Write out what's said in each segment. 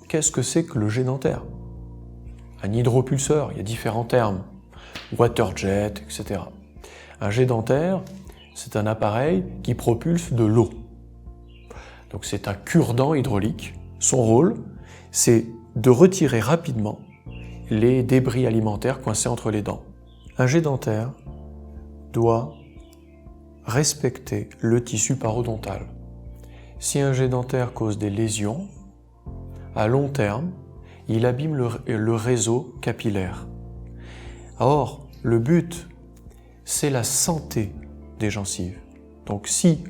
qu'est-ce que c'est que le jet dentaire? Un hydropulseur, il y a différents termes, waterjet, etc. Un jet dentaire, c'est un appareil qui propulse de l'eau. Donc c'est un cure-dent hydraulique. Son rôle, c'est de retirer rapidement les débris alimentaires coincés entre les dents. Un jet dentaire doit respecter le tissu parodontal. Si un jet dentaire cause des lésions, à long terme, il abîme le réseau capillaire. Or, le but, c'est la santé des gencives. Donc si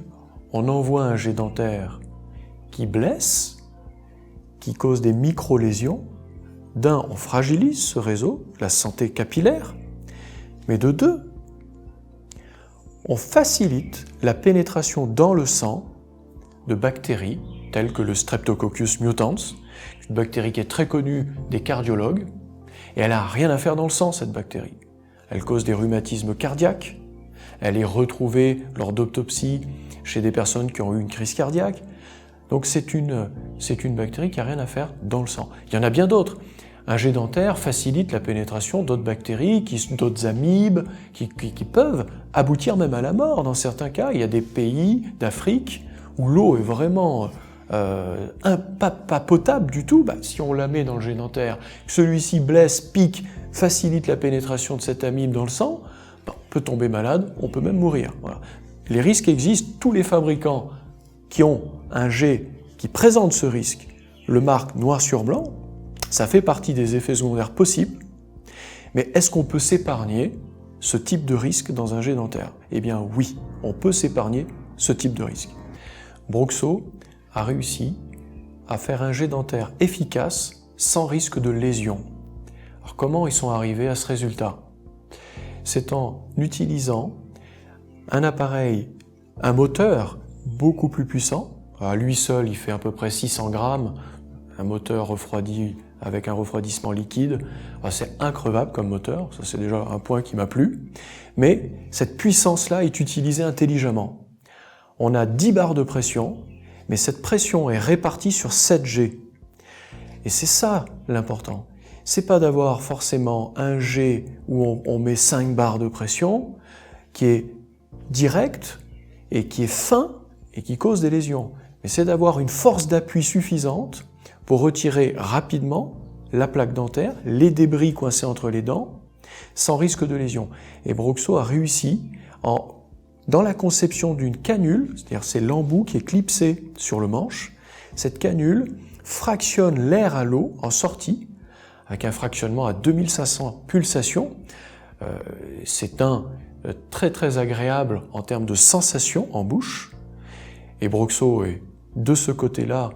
on envoie un jet dentaire qui blesse, qui cause des micro-lésions, d'un, on fragilise ce réseau, la santé capillaire, mais de deux, on facilite la pénétration dans le sang de bactéries telles que le Streptococcus mutans, une bactérie qui est très connue des cardiologues, et elle n'a rien à faire dans le sang, cette bactérie. Elle cause des rhumatismes cardiaques, elle est retrouvée lors d'autopsies chez des personnes qui ont eu une crise cardiaque. Donc c'est une bactérie qui n'a rien à faire dans le sang. Il y en a bien d'autres. Un jet dentaire facilite la pénétration d'autres bactéries, d'autres amibes, qui peuvent aboutir même à la mort dans certains cas. Il y a des pays d'Afrique où l'eau est vraiment pas potable du tout. Si on la met dans le jet dentaire, celui-ci blesse, pique, facilite la pénétration de cette amibe dans le sang, on peut tomber malade, on peut même mourir. Voilà. Les risques existent, tous les fabricants qui ont un jet qui présente ce risque le marquent noir sur blanc, ça fait partie des effets secondaires possibles, mais est-ce qu'on peut s'épargner ce type de risque dans un jet dentaire? Eh bien oui, on peut s'épargner ce type de risque. Broxo a réussi à faire un jet dentaire efficace sans risque de lésion. Alors comment ils sont arrivés à ce résultat? C'est en utilisant un appareil, un moteur beaucoup plus puissant. À lui seul, il fait à peu près 600 grammes, un moteur refroidi avec un refroidissement liquide. C'est increvable comme moteur, ça c'est déjà un point qui m'a plu. Mais cette puissance-là est utilisée intelligemment. On a 10 barres de pression, mais cette pression est répartie sur 7 G. Et c'est ça l'important. C'est pas d'avoir forcément un G où on met 5 barres de pression, qui est direct et qui est fin et qui cause des lésions. Mais c'est d'avoir une force d'appui suffisante pour retirer rapidement la plaque dentaire, les débris coincés entre les dents, sans risque de lésion. Et Broxo a réussi dans la conception d'une canule, c'est-à-dire c'est l'embout qui est clipsé sur le manche. Cette canule fractionne l'air à l'eau en sortie, avec un fractionnement à 2500 pulsations. C'est très très agréable en termes de sensation en bouche. Et Broxo, de ce côté-là,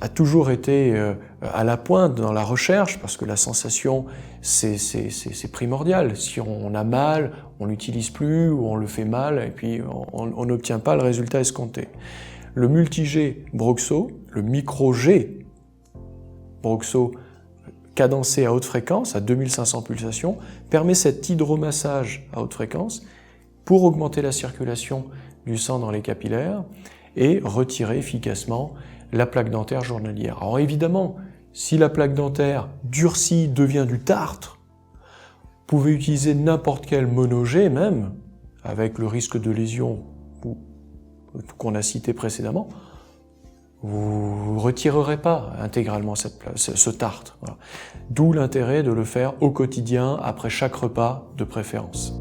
a toujours été à la pointe dans la recherche, parce que la sensation, c'est primordial. Si on a mal, on l'utilise plus, ou on le fait mal, et puis on n'obtient pas le résultat escompté. Le multi-G Broxo, le micro-G Broxo, cadencé à haute fréquence, à 2500 pulsations, permet cet hydromassage à haute fréquence pour augmenter la circulation du sang dans les capillaires et retirer efficacement la plaque dentaire journalière. Alors évidemment, si la plaque dentaire durcit, devient du tartre, vous pouvez utiliser n'importe quel mono-G même, avec le risque de lésion qu'on a cité précédemment, vous ne retirerez pas intégralement ce tartre. Voilà. D'où l'intérêt de le faire au quotidien, après chaque repas de préférence.